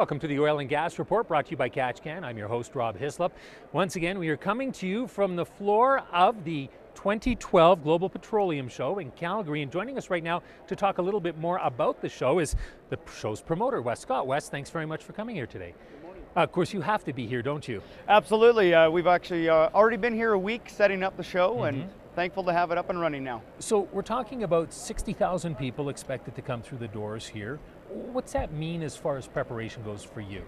Welcome to the Oil and Gas Report, brought to you by Katch. I'm your host, Rob Hislop. Once again, we are coming to you from the floor of the 2012 Global Petroleum Show in Calgary, and joining us right now to talk a little bit more about the show is the show's promoter, Wes Scott. Wes, thanks very much for coming here today. Good morning. Of course, you have to be here, don't you? Absolutely. We've actually already been here a week setting up the show, and thankful to have it up and running now. So we're talking about 60,000 people expected to come through the doors here. What's that mean as far as preparation goes for you?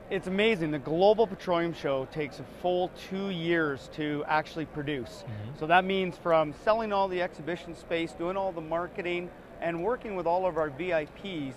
It's amazing. The Global Petroleum Show takes a full 2 years to actually produce. So that means from selling all the exhibition space, doing all the marketing, and working with all of our VIPs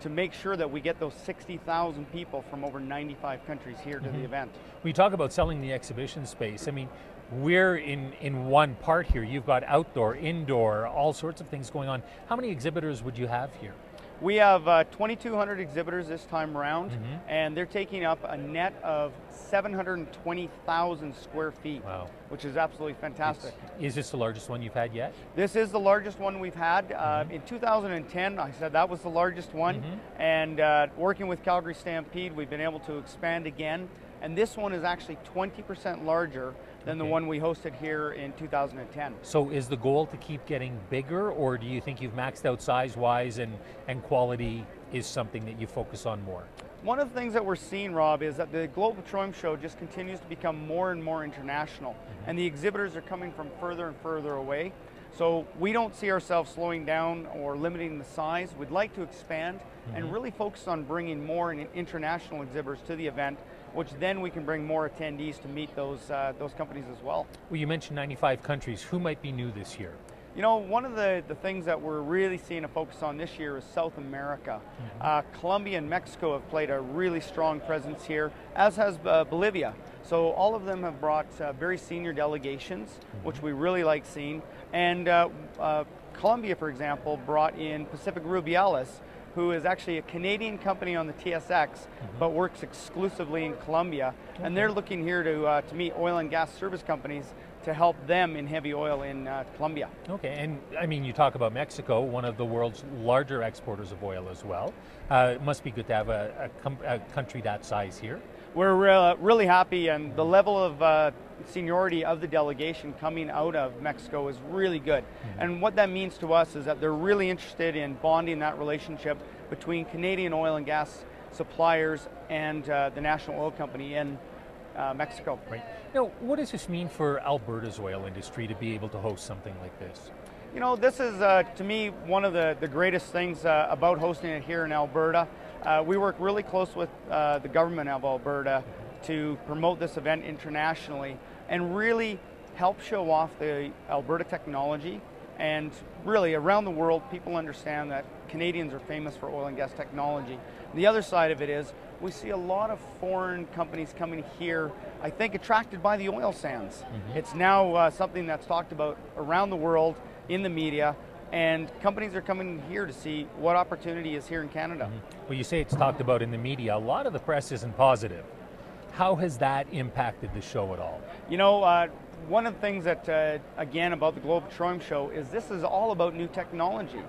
to make sure that we get those 60,000 people from over 95 countries here to the event. When you talk about selling the exhibition space, I mean, we're in one part here. You've got outdoor, indoor, all sorts of things going on. How many exhibitors would you have here? We have 2,200 exhibitors this time around, and they're taking up a net of 720,000 square feet, which is absolutely fantastic. Is this the largest one you've had yet? This is the largest one we've had. In 2010, I said that was the largest one, and working with Calgary Stampede, we've been able to expand again, and this one is actually 20% larger than the one we hosted here in 2010. So is the goal to keep getting bigger, or do you think you've maxed out size-wise and quality is something that you focus on more? One of the things that we're seeing, Rob, is that the Global Petroleum Show just continues to become more and more international, and the exhibitors are coming from further and further away. So we don't see ourselves slowing down or limiting the size. We'd like to expand and really focus on bringing more international exhibitors to the event, which then we can bring more attendees to meet those companies as well. Well, you mentioned 95 countries. Who might be new this year? You know, one of the things that we're really seeing a focus on this year is South America. Colombia and Mexico have played a really strong presence here, as has Bolivia. So all of them have brought very senior delegations, which we really like seeing. And Colombia, for example, brought in Pacific Rubiales, who is actually a Canadian company on the TSX, but works exclusively in Colombia. And they're looking here to meet oil and gas service companies to help them in heavy oil in Colombia. Okay, and I mean, you talk about Mexico, one of the world's larger exporters of oil as well. It must be good to have a country that size here. We're really happy, and the level of seniority of the delegation coming out of Mexico is really good. And what that means to us is that they're really interested in bonding that relationship between Canadian oil and gas suppliers and the national oil company in Mexico. Right. Now, what does this mean for Alberta's oil industry to be able to host something like this? You know, this is, to me, one of the greatest things about hosting it here in Alberta. We work really close with the government of Alberta to promote this event internationally and really help show off the Alberta technology. And really, around the world, people understand that Canadians are famous for oil and gas technology. The other side of it is, we see a lot of foreign companies coming here, I think attracted by the oil sands. It's now something that's talked about around the world in the media, and companies are coming here to see what opportunity is here in Canada. Well, you say it's talked about in the media. A lot of the press isn't positive. How has that impacted the show at all? You know, one of the things that, again, about the Global Petroleum Show is this is all about new technology.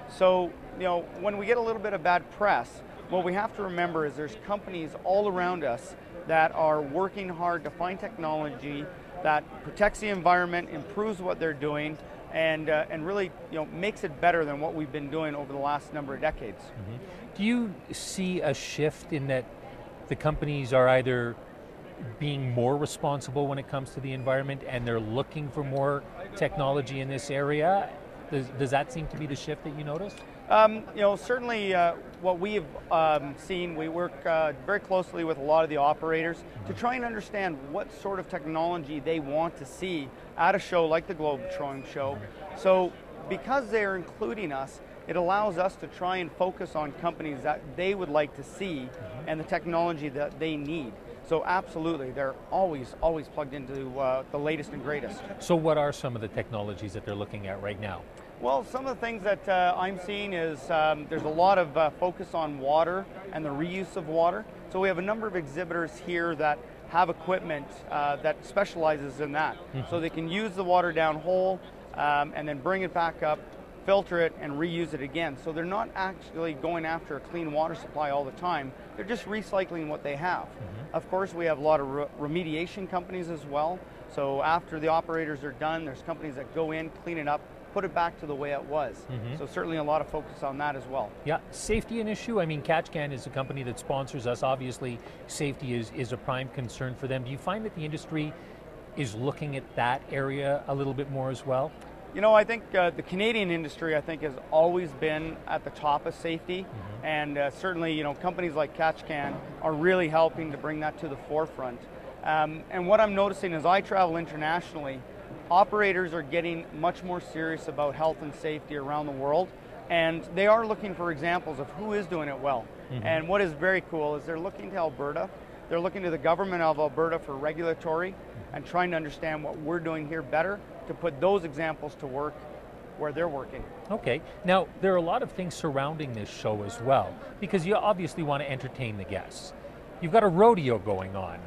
So, you know, when we get a little bit of bad press, what we have to remember is there's companies all around us that are working hard to find technology that protects the environment, improves what they're doing, and really, you know, makes it better than what we've been doing over the last number of decades. Do you see a shift in that the companies are either being more responsible when it comes to the environment and they're looking for more technology in this area? Does that seem to be the shift that you notice? You know, certainly what we've seen, we work very closely with a lot of the operators to try and understand what sort of technology they want to see at a show like the Global Petroleum Show. So because they're including us, it allows us to try and focus on companies that they would like to see and the technology that they need. So absolutely, they're always plugged into the latest and greatest. So what are some of the technologies that they're looking at right now? Well, some of the things that I'm seeing is there's a lot of focus on water and the reuse of water. So we have a number of exhibitors here that have equipment that specializes in that. So they can use the water down hole and then bring it back up, filter it, and reuse it again. So they're not actually going after a clean water supply all the time. They're just recycling what they have. Of course, we have a lot of remediation companies as well. So after the operators are done, there's companies that go in, clean it up, put it back to the way it was. So certainly a lot of focus on that as well. Yeah, safety an issue? I mean, Katch is a company that sponsors us. Obviously, safety is a prime concern for them. Do you find that the industry is looking at that area a little bit more as well? You know, I think the Canadian industry, I think, has always been at the top of safety, and certainly, you know, companies like Katch are really helping to bring that to the forefront. And what I'm noticing as I travel internationally, operators are getting much more serious about health and safety around the world, and they are looking for examples of who is doing it well. And what is very cool is they're looking to Alberta, they're looking to the government of Alberta for regulatory and trying to understand what we're doing here better to put those examples to work where they're working. Okay, now there are a lot of things surrounding this show as well, because you obviously want to entertain the guests. You've got a rodeo going on.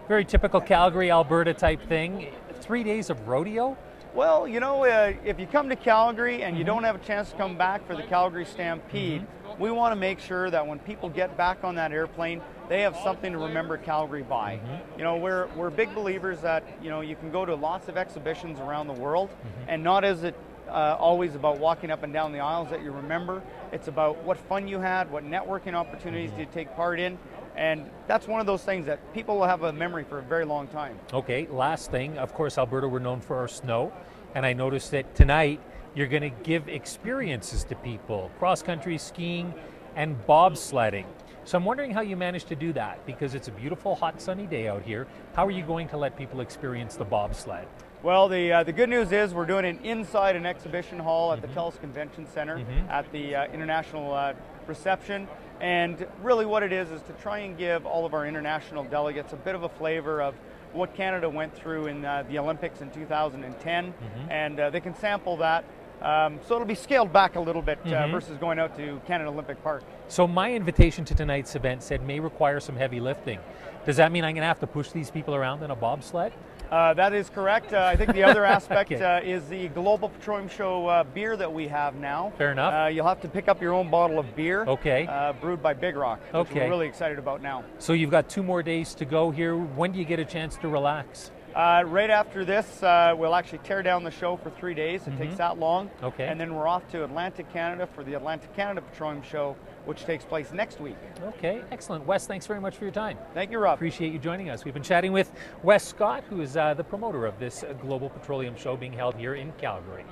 Very typical Calgary, Alberta type thing. 3 days of rodeo? Well, you know, if you come to Calgary and you don't have a chance to come back for the Calgary Stampede, we want to make sure that when people get back on that airplane, they have something to remember Calgary by. You know, we're big believers that, you know, you can go to lots of exhibitions around the world, and not is it always about walking up and down the aisles that you remember. It's about what fun you had, what networking opportunities did you take part in, and that's one of those things that people will have a memory for a very long time. Okay, last thing, of course, Alberta, we're known for our snow, and I noticed that tonight you're going to give experiences to people, cross-country skiing and bobsledding. So I'm wondering how you managed to do that, because it's a beautiful, hot, sunny day out here. How are you going to let people experience the bobsled? Well, the good news is we're doing it inside an exhibition hall at the TELUS Convention Center at the international reception. And really what it is to try and give all of our international delegates a bit of a flavor of what Canada went through in the Olympics in 2010, and they can sample that. So it'll be scaled back a little bit versus going out to Canada Olympic Park. So my invitation to tonight's event said may require some heavy lifting. Does that mean I'm going to have to push these people around in a bobsled? That is correct. I think the other aspect is the Global Petroleum Show beer that we have now. Fair enough. You'll have to pick up your own bottle of beer. Okay. Brewed by Big Rock, which we're really excited about now. So you've got 2 more days to go here. When do you get a chance to relax? Right after this, we'll actually tear down the show for 3 days. It takes that long. Okay. And then we're off to Atlantic Canada for the Atlantic Canada Petroleum Show, which takes place next week. Okay, excellent. Wes, thanks very much for your time. Thank you, Rob. Appreciate you joining us. We've been chatting with Wes Scott, who is the promoter of this Global Petroleum Show being held here in Calgary.